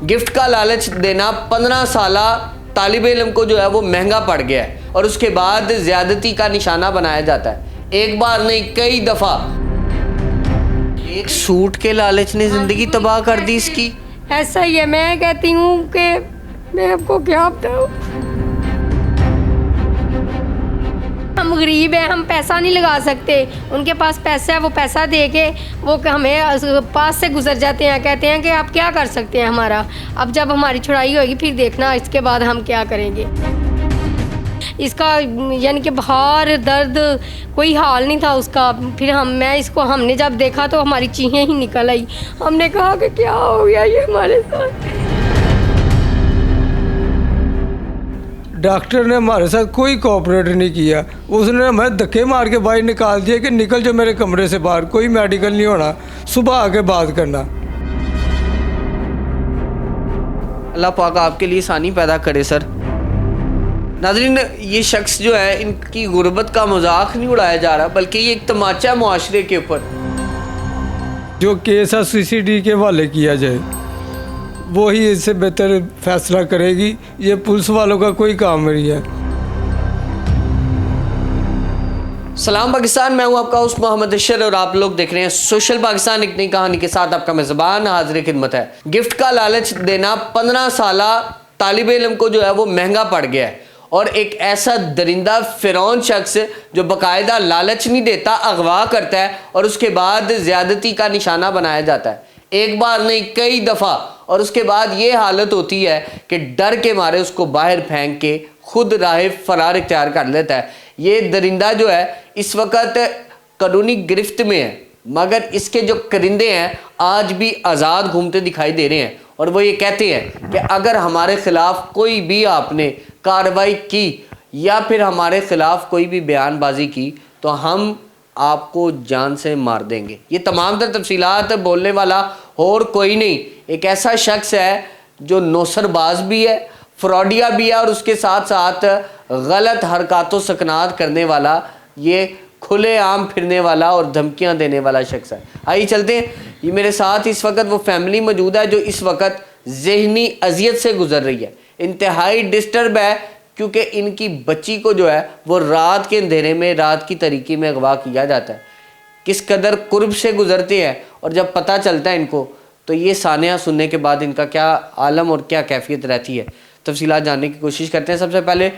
Gift का लालच देना 15 साल तालिब इल्म को जो है वो महंगा पड़ गया है और उसके बाद ज्यादती का निशाना बनाया जाता है। एक बार नहीं कई दफ़ा। एक सूट के लालच ने ज़िंदगी तबाह कर दी इसकी। ऐसा ही है, मैं कहती हूँ कि मैं आपको क्या बताऊँ, हम गरीब हैं, हम पैसा नहीं लगा सकते। उनके पास पैसा है, वो पैसा दे के वो हमें पास से गुजर जाते हैं, कहते हैं कि आप क्या कर सकते हैं हमारा। अब जब हमारी छुड़ाई होगी फिर देखना इसके बाद हम क्या करेंगे। इसका यानी कि बुखार दर्द कोई हाल नहीं था उसका। फिर हमने जब देखा तो हमारी चीखें ही निकल आई। हमने कहा कि क्या हो गया ये हमारे साथ। डॉक्टर ने हमारे साथ कोई कोऑपरेट नहीं किया। उसने हमें धक्के मार के बाहर निकाल दिया कि निकल जो मेरे कमरे से बाहर, कोई मेडिकल नहीं होना, सुबह आके बात करना। अल्लाह पाक आपके लिए आसानी पैदा करे सर। नाज़रीन, ये शख्स जो है इनकी गुर्बत का मजाक नहीं उड़ाया जा रहा, बल्कि ये एक तमाचा है मुआशरे के ऊपर। जो केस है CCD के हवाले किया जाए, वही इससे बेहतर फैसला करेगी। ये पुलिस वालों का कोई काम नहीं है। सलाम पाकिस्तान, मैं हूं आपका होस्ट मोहम्मद अशर और आप लोग देख रहे हैं सोशल पाकिस्तान। एक नई कहानी के साथ आपका मेज़बान हाजिर खिदमत है। गिफ्ट का लालच देना 15 साल तालिब इल्म को जो है वो महंगा पड़ गया है और एक ऐसा दरिंदा फिरौन शख्स जो बाकायदा लालच नहीं देता, अगवा करता है और उसके बाद ज़्यादती का निशाना बनाया जाता है। एक बार नहीं कई दफ़ा। और उसके बाद ये हालत होती है कि डर के मारे उसको बाहर फेंक के खुद राह फरार इख्तियार कर लेता है। ये दरिंदा जो है इस वक्त कानूनी गिरफ्त में है, मगर इसके जो करिंदे हैं आज भी आज़ाद घूमते दिखाई दे रहे हैं और वो ये कहते हैं कि अगर हमारे ख़िलाफ़ कोई भी आपने कार्रवाई की या फिर हमारे ख़िलाफ़ कोई भी बयानबाजी की तो हम आपको जान से मार देंगे। ये तमाम तर तफसीलात बोलने वाला और कोई नहीं, एक ऐसा शख्स है जो नौसरबाज भी है, फ्रॉडिया भी है और उसके साथ साथ गलत हरकतों सकनात करने वाला, ये खुलेआम फिरने वाला और धमकियां देने वाला शख्स है। आइए चलते हैं। ये मेरे साथ इस वक्त वो फैमिली मौजूद है जो इस वक्त जहनी अजियत से गुजर रही है, इंतहाई डिस्टर्ब है, क्योंकि इनकी बच्ची को जो है वो रात के अंधेरे में रात की तरीके में अगवा किया जाता है। किस कदर कुर्ब से गुजरते हैं और जब पता चलता है इनको तो ये सानिया सुनने के बाद इनका क्या आलम और क्या कैफियत रहती है, तफसीलात जानने की कोशिश करते हैं। सबसे पहले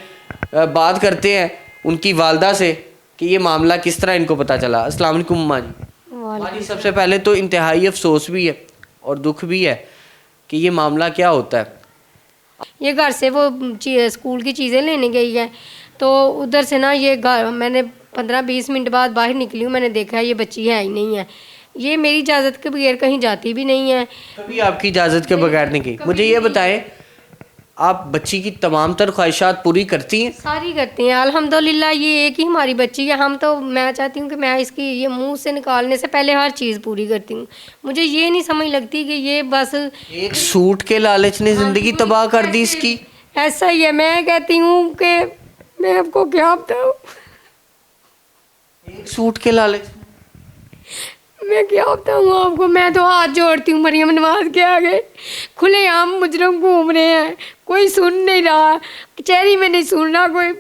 बात करते हैं उनकी वालदा से कि ये मामला किस तरह इनको पता चला। अस्सलाम वालेकुम माँ जी। सबसे पहले तो इंतहाई अफसोस भी है और दुख भी है कि ये मामला क्या होता है। ये घर से वो स्कूल की चीज़ें लेने गई है तो उधर से ना ये घर, मैंने 15-20 मिनट बाद बाहर निकली हूँ, मैंने देखा ये बच्ची है ही नहीं है। ये मेरी इजाज़त के बगैर कहीं जाती भी नहीं है। कभी आपकी इजाज़त के बगैर नहीं गई। मुझे ये बताएं, आप बच्ची की तमाम तर ख्वाहिशात पूरी करती हैं? सारी करती हैं अल्हम्दुलिल्लाह। ये एक ही हमारी बच्ची है। हम तो, मैं चाहती हूँ कि मैं इसकी ये मुंह से निकालने से पहले हर चीज़ पूरी करती हूँ। मुझे ये नहीं समझ लगती कि ये बस एक सूट के लालच ने ज़िंदगी तबाह कर दी इसकी। ऐसा ही है, मैं कहती हूँ कि मैं आपको क्या बताऊँ, एक सूट के लालच, मैं क्या बताऊँ आपको। मैं तो हाथ जोड़ती हूँ मरियम नवाज के आगे। खुलेआम मुजरम घूम रहे हैं, कोई सुन नहीं रहा, कचहरी में नहीं सुन रहा, कोई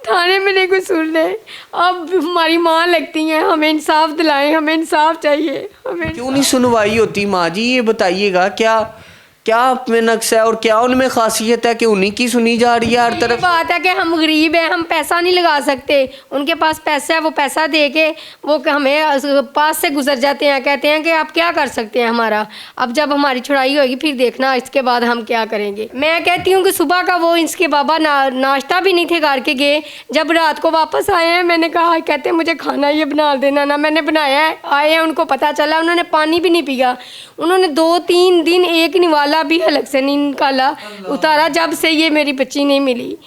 थाने में नहीं कोई सुन रहे। अब हमारी माँ लगती हैं, हमें इंसाफ दिलाएं, हमें इंसाफ चाहिए। हमें क्यों नहीं सुनवाई होती माँ जी? ये बताइएगा, क्या क्या आप में नक्स है और क्या उनमें खासियत है कि उन्हीं की सुनी जा रही है हर तरफ? बात है कि हम गरीब हैं, हम पैसा नहीं लगा सकते। उनके पास पैसा है, वो पैसा दे के वो हमें पास से गुजर जाते हैं, कहते हैं कि आप क्या कर सकते हैं हमारा। अब जब हमारी छुड़ाई होगी फिर देखना इसके बाद हम क्या करेंगे। मैं कहती हूँ कि सुबह का वो इसके बाबा नाश्ता भी नहीं थे करके गए। जब रात को वापस आए हैं, मैंने कहा, कहते मुझे खाना ये बना देना ना, मैंने बनाया है। आए हैं, उनको पता चला, उन्होंने पानी भी नहीं पिया। उन्होंने 2-3 दिन एक निवाला भी हलक से नहीं निकाला, उतारा जब से ये मेरी बच्ची नहीं मिली।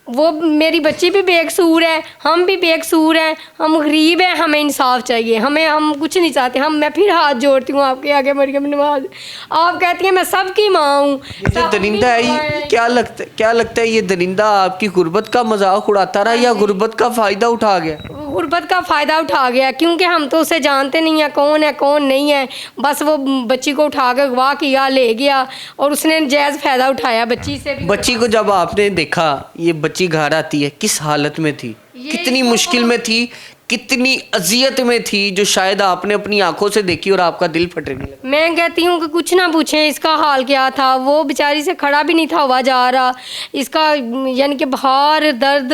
वो मेरी बच्ची भी बेकसूर है, हम भी बेकसूर हैं, हम गरीब हैं, हमें इंसाफ चाहिए। हम कुछ नहीं चाहते। मैं फिर हाथ जोड़ती हूँ आपके आगे मरियम नवाज। आप कहती हैं मैं सबकी माँ हूँ। ये जो दरिंदा है, ये क्या लगता है ये दरिंदा आपकी गुर्बत का मजाक उड़ाता रहा या गुर्बत का फ़ायदा उठा गया? गुर्बत का फ़ायदा उठा गया, क्योंकि हम तो उसे जानते नहीं हैं कौन है कौन नहीं है। बस वो बच्ची को उठा कर अगवा किया, ले गया और उसने जायज़ फ़ायदा उठाया बच्ची से भी। बच्ची को जब आपने देखा ये बच्ची घर आती है, किस हालत में थी, कितनी मुश्किल में थी, कितनी अजियत में थी, जो शायद आपने अपनी आंखों से देखी और आपका दिल फटने लगा। मैं कहती हूँ कि कुछ ना पूछें इसका हाल क्या था। वो बेचारी से खड़ा भी नहीं था हुआ जा रहा, इसका यानी कि बुखार दर्द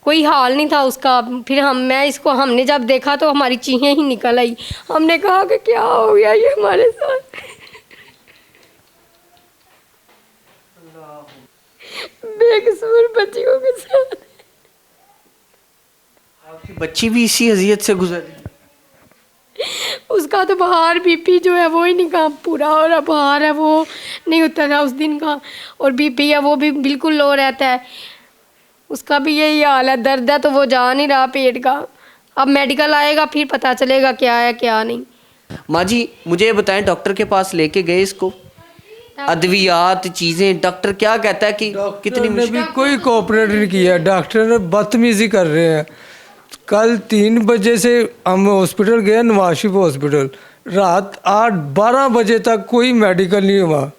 कोई हाल नहीं था उसका। फिर हमने जब देखा तो हमारी चीखें ही निकल आई। हमने कहा कि क्या हो गया ये हमारे साथ। बेकसूर बच्चियों के साथ। आपकी बच्ची भी इसी अजियत से गुजरी? उसका तो बुखार बीपी जो है वो ही नहीं काम पूरा हो रहा, बुखार है वो नहीं उतर रहा उस दिन का, और बीपी है वो भी बिल्कुल लो रहता है। उसका भी यही हाल है, दर्द है तो वो जा नहीं रहा पेट का। अब मेडिकल आएगा फिर पता चलेगा क्या है क्या नहीं। माँ जी मुझे ये बताएं, डॉक्टर के पास लेके गए इसको, अद्वियात चीजें, डॉक्टर क्या कहता है कि कितनी ने भी कोई कोऑपरेट नहीं किया। डॉक्टर ने बदतमीजी कर रहे हैं। कल 3 बजे से हम हॉस्पिटल गए, नवाज शरीफ हॉस्पिटल, रात 8-12 बजे तक कोई मेडिकल नहीं हुआ।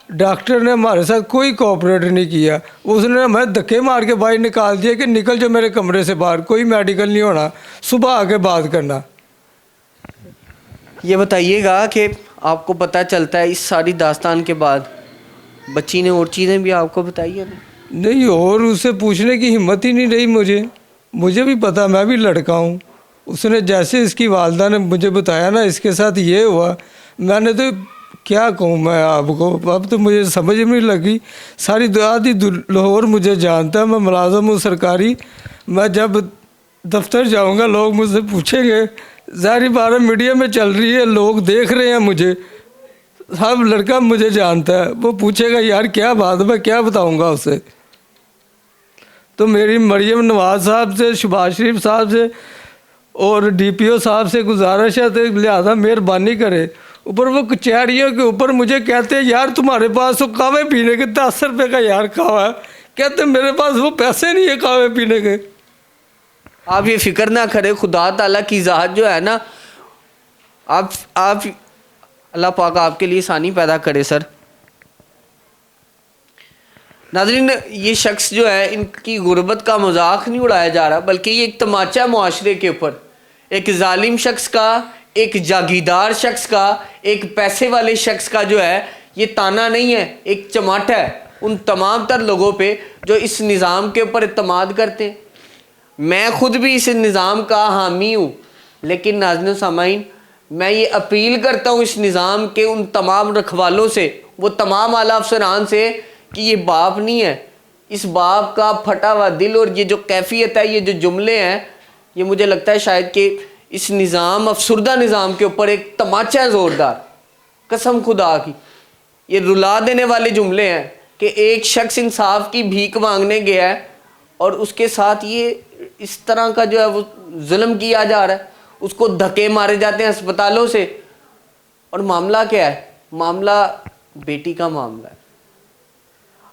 डॉक्टर ने हमारे साथ कोई कोऑपरेट नहीं किया। उसने हमें धक्के मार के बाहर निकाल दिया कि निकल जो मेरे कमरे से बाहर, कोई मेडिकल नहीं होना, सुबह आके बात करना। ये बताइएगा कि आपको पता चलता है इस सारी दास्तान के बाद बच्ची ने और चीज़ें भी आपको बताई है? नहीं, और उससे पूछने की हिम्मत ही नहीं रही मुझे भी पता, मैं भी लड़का हूँ। उसने जैसे इसकी वालदा ने मुझे बताया ना इसके साथ ये हुआ, मैंने तो क्या कहूँ मैं आपको, अब तो मुझे समझ में नहीं लगी। सारी आधी लाहौर मुझे जानता है, मैं मुलाजम हूँ सरकारी। मैं जब दफ्तर जाऊँगा लोग मुझसे पूछेंगे, ज़ाहिर बात है मीडिया में चल रही है, लोग देख रहे हैं मुझे, सब लड़का मुझे जानता है, वो पूछेगा यार क्या बात है, मैं क्या बताऊँगा उसे। तो मेरी मरियम नवाज साहब से, शहबाज शरीफ साहब से और DPO साहब से गुजारिश है, तो लिहाजा मेहरबानी करे। ऊपर वो कचहरियों के ऊपर मुझे कहते हैं यार तुम्हारे पास तो कहवे पीने के 10 रुपये का यार कहवा है, कहते मेरे पास वो पैसे नहीं है कहवे पीने के। आप ये फिक्र ना करें, खुदा ताला की ज़ात जो है ना, आप अल्लाह पाक आपके लिए आसानी पैदा करे सर। नाज़रीन, ये शख्स जो है इनकी गुर्बत का मजाक नहीं उड़ाया जा रहा, बल्कि ये एक तमाचा है मुआशरे के ऊपर, एक जालिम शख्स का, एक जागीरदार शख्स का, एक पैसे वाले शख्स का जो है ये ताना नहीं है, एक चमाटा है उन तमाम तर लोगों पे जो इस निज़ाम के ऊपर इत्तमाद करते हैं। मैं खुद भी इस निज़ाम का हामी हूँ, लेकिन नाज़रीन सामाइन मैं ये अपील करता हूँ इस निज़ाम के उन तमाम रखवालों से, वो तमाम आला अफसरान से, कि ये बाप नहीं है। इस बाप का फटा हुआ दिल और ये जो कैफियत है, ये जो जुमले हैं, ये मुझे लगता है शायद कि इस निज़ाम, अफसुर्दा निज़ाम के ऊपर एक तमाचा है ज़ोरदार, कसम खुदा की। ये रुला देने वाले जुमले हैं कि एक शख्स इंसाफ की भीख मांगने गया है और उसके साथ ये इस तरह का जो है वो जुल्म किया जा रहा है, उसको धक्के मारे जाते हैं अस्पतालों से। और मामला क्या है? मामला बेटी का मामला है।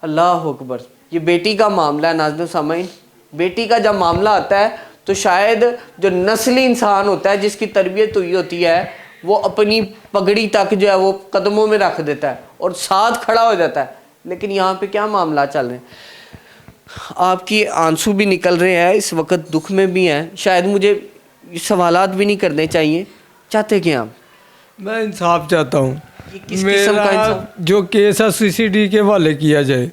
अल्लाह अकबर, ये बेटी का मामला है नाज़रीन सामीन। बेटी का जब मामला आता है तो शायद जो नस्ली इंसान होता है, जिसकी तरबियत हुई होती है, वो अपनी पगड़ी तक जो है वो कदमों में रख देता है और साथ खड़ा हो जाता है। लेकिन यहाँ पे क्या मामला चल रहे हैं? आपकी आंसू भी निकल रहे हैं, इस वक्त दुख में भी हैं। शायद मुझे सवालात भी नहीं करने चाहिए। चाहते क्या आप? मैं इंसाफ चाहता हूँ। किस किस्म का मेरा इंसाफ? जो केस है CCD के हवाले किया जाए,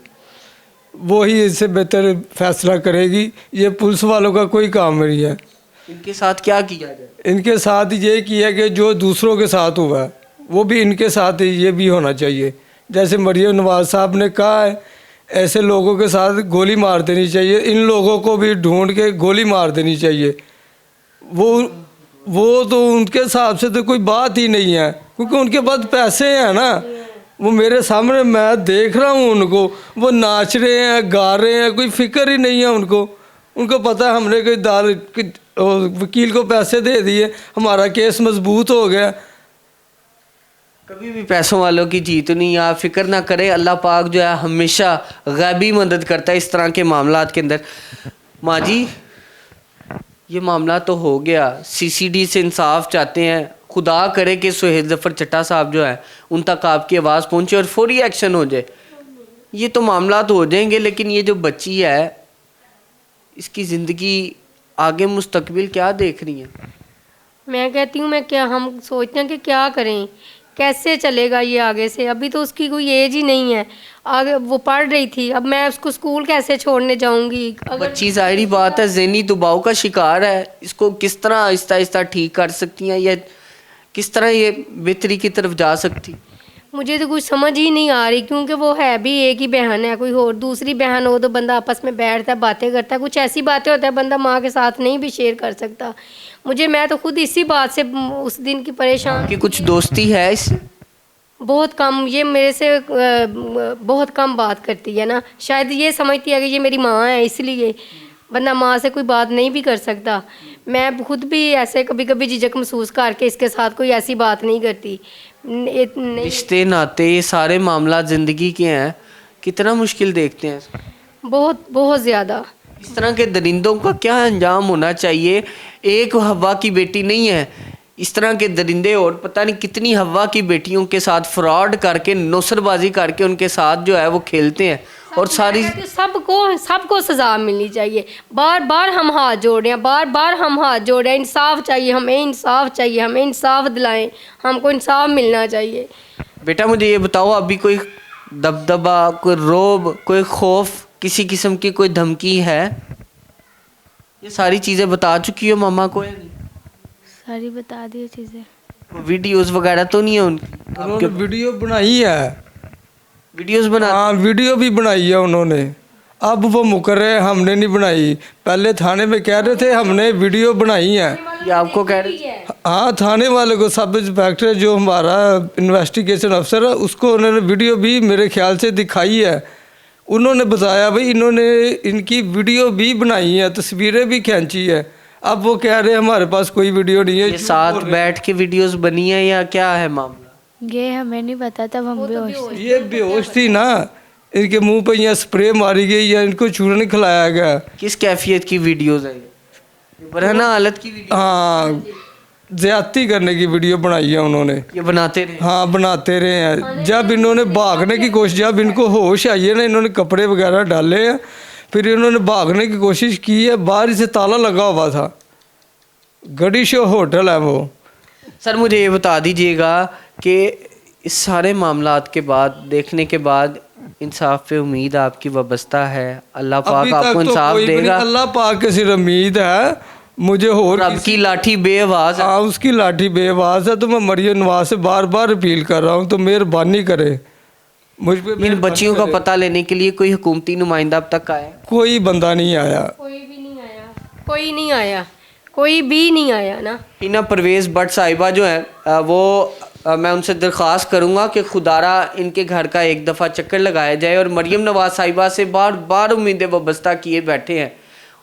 वो ही इससे बेहतर फैसला करेगी। ये पुलिस वालों का कोई काम नहीं है। इनके साथ क्या किया जाए? इनके साथ ये किया कि जो दूसरों के साथ हुआ है वो भी इनके साथ ये भी होना चाहिए। जैसे मरियम नवाज साहब ने कहा है, ऐसे लोगों के साथ गोली मार देनी चाहिए, इन लोगों को भी ढूंढ के गोली मार देनी चाहिए। वो तो उनके हिसाब से तो कोई बात ही नहीं है, क्योंकि उनके पास पैसे हैं ना। वो मेरे सामने मैं देख रहा हूँ उनको, वो नाच रहे हैं, गा रहे हैं, कोई फिक्र ही नहीं है उनको। उनको पता है हमने कोई वकील को पैसे दे दिए, हमारा केस मजबूत हो गया। कभी भी पैसों वालों की जीत नहीं। आप फिक्र ना करें, अल्लाह पाक जो है हमेशा गैबी मदद करता है इस तरह के मामलात के अंदर। माँ जी, ये मामला तो हो गया, सीसीडी से इंसाफ चाहते हैं, खुदा करे कि सुहेल जफर चट्टा साहब जो है उन तक आपकी आवाज़ पहुंचे और फौरी एक्शन हो जाए। ये तो मामला तो हो जाएंगे, लेकिन ये जो बच्ची है इसकी ज़िंदगी आगे मुस्तकबिल क्या देख रही है? मैं कहती हूँ मैं क्या, हम सोचते हैं कि क्या करें, कैसे चलेगा ये आगे से। अभी तो उसकी कोई एज ही नहीं है, आगे वो पढ़ रही थी, अब मैं उसको स्कूल कैसे छोड़ने जाऊंगी? अगर बच्ची ज़ाहिरी बात है ज़हनी दबाव का शिकार है, इसको किस तरह आहिस्ता आहिस्ता ठीक कर सकती हैं या किस तरह ये बेहतरी की तरफ जा सकती? मुझे तो कुछ समझ ही नहीं आ रही, क्योंकि वो है भी एक ही बहन है, कोई और दूसरी बहन हो तो बंदा आपस में बैठता है, बातें करता है, कुछ ऐसी बातें होता है बंदा माँ के साथ नहीं भी शेयर कर सकता। मैं तो खुद इसी बात से उस दिन की परेशान। कि कुछ दोस्ती है इससे? बहुत कम, ये मेरे से बहुत कम बात करती है ना, शायद ये समझती है कि ये मेरी माँ है, इसलिए बंदा माँ से कोई बात नहीं भी कर सकता। मैं खुद भी ऐसे कभी कभी झिझक महसूस करके इसके साथ कोई ऐसी बात नहीं करती। रिश्ते नाते ये सारे मामला ज़िंदगी के हैं, कितना मुश्किल देखते हैं? बहुत बहुत ज़्यादा। इस तरह के दरिंदों का क्या अंजाम होना चाहिए? एक हवा की बेटी नहीं है, इस तरह के दरिंदे और पता नहीं कितनी हवा की बेटियों के साथ फ्रॉड करके, नौसरबाजी करके उनके साथ जो है वो खेलते हैं। और सारी सबको सज़ा मिलनी चाहिए। बार बार हम हाथ जोड़ रहे हैं, बार बार हम हाथ जोड़ रहे हैं, इंसाफ चाहिए, हमें इंसाफ चाहिए, हमें इंसाफ दिलाएं, हमको इंसाफ मिलना चाहिए। बेटा मुझे ये बताओ, अभी कोई दबदबा, कोई रोब, कोई खौफ, किसी किस्म की कोई धमकी है? ये सारी चीज़ें बता चुकी हो मामा को? सारी बता दी चीज़ें। वीडियोस वगैरह तो नहीं है उनकी? उन्होंने वीडियो बनाई है, वीडियोस बना? हाँ वीडियो भी बनाई है उन्होंने। अब वो मुकर रहे हैं, हमने नहीं बनाई। पहले थाने में कह रहे थे हमने वीडियो बनाई है। ये आपको कह रहे? हाँ, थाने वाले को, सब इंस्पेक्टर जो हमारा इन्वेस्टिगेशन अफसर है उसको उन्होंने वीडियो भी मेरे ख्याल से दिखाई है। उन्होंने बताया भाई इन्होंने इनकी वीडियो भी बनाई है, तस्वीरें भी खींची है। अब वो कह रहे हैं हमारे पास कोई वीडियो नहीं है। ये साथ बैठ के वीडियोस बनी है या क्या है मामला? ये हमें नहीं पता, तब हम बेहोश। ये बेहोश थी ना, इनके मुंह पे यहाँ स्प्रे मारी गई या इनको चूरन खिलाया गया। किस कैफियत की वीडियोस है? बरहना हालत की वीडियो? हाँ, ज्यादती करने की वीडियो बनाई है उन्होंने। ये बनाते रहे? हाँ, बनाते रहे हैं। जब इन्होंने भागने की कोशिश, जब इनको होश आई है ना, इन्होंने कपड़े वगैरह डाले हैं, फिर इन्होंने भागने की कोशिश की है। बाहर से ताला लगा हुआ था, गड़ी शो होटल है वो। सर मुझे ये बता दीजिएगा कि इस सारे मामलात के बाद, देखने के बाद, इंसाफ पे उम्मीद आपकी वाबस्ता है? अल्लाह पाक आपको इंसाफ देगा? अल्लाह पाक के सिर्फ उम्मीद है मुझे। और रब की लाठी बेआवाज़ है। हाँ, उसकी लाठी बेआवाज़ है। तो मैं मरियम नवाज से बार बार अपील कर रहा हूँ, तो मेहरबानी करे मुझ पे। इन बच्चियों का पता लेने के लिए कोई हुकूमती नुमाइंदा अब तक आया? कोई बंदा नहीं आया। कोई भी नहीं आया, कोई नहीं आया, कोई भी नहीं आया ना। हिना परवेज़ भट्ट साहिबा जो है वो मैं उनसे दरख्वास्त करूंगा कि खुदारा इनके घर का एक दफ़ा चक्कर लगाया जाए। और मरियम नवाज साहिबा से बार बार उम्मीदें वाबस्ता किए बैठे हैं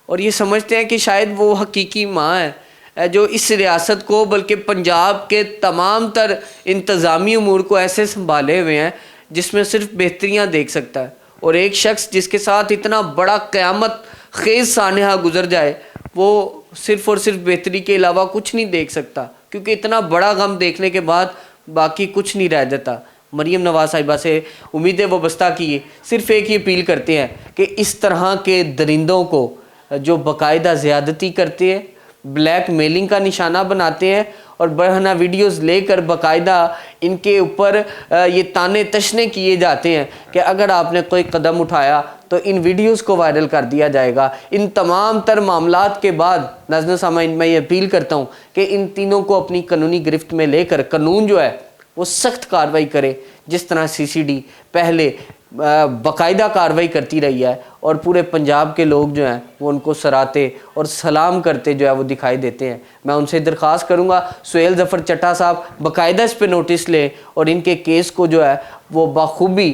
और ये समझते हैं कि शायद वो हकीकी माँ है जो इस रियासत को, बल्कि पंजाब के तमाम तर इंतज़ामी उमूर को ऐसे संभाले हुए हैं जिसमें सिर्फ बेहतरियाँ देख सकता है। और एक शख्स जिसके साथ इतना बड़ा क़यामत खेज़ सानहा गुजर जाए, वो सिर्फ़ और सिर्फ बेहतरी के अलावा कुछ नहीं देख सकता, क्योंकि इतना बड़ा गम देखने के बाद बाकी कुछ नहीं रह जाता। मरियम नवाज साहिबा से उम्मीदें वाबस्ता किए, सिर्फ एक ही अपील करते हैं कि इस तरह के दरिंदों को जो बाकायदा ज़्यादती करते हैं, ब्लैक मेलिंग का निशाना बनाते हैं और बरहना वीडियोस लेकर बाकायदा इनके ऊपर ये ताने तशने किए जाते हैं कि अगर आपने कोई कदम उठाया तो इन वीडियोस को वायरल कर दिया जाएगा। इन तमाम तर मामलात के बाद नाज़रीन सामईन मैं ये अपील करता हूँ कि इन तीनों को अपनी कानूनी गिरफ्त में लेकर कानून जो है वो सख्त कार्रवाई करे, जिस तरह सीसीडी पहले बाकायदा कार्रवाई करती रही है और पूरे पंजाब के लोग जो हैं वो उनको सराहते और सलाम करते जो है वो दिखाई देते हैं। मैं उनसे दरख्वास्त करूंगा सुहेल जफर चट्टा साहब बाकायदा इस पे नोटिस लें और इनके केस को जो है वो बाखूबी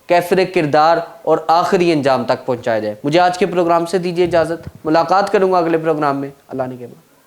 कैफिर किरदार और आखिरी अंजाम तक पहुंचाया जाए। मुझे आज के प्रोग्राम से दीजिए इजाज़त, मुलाकात करूंगा अगले प्रोग्राम में। अल्लाह ने के बाद।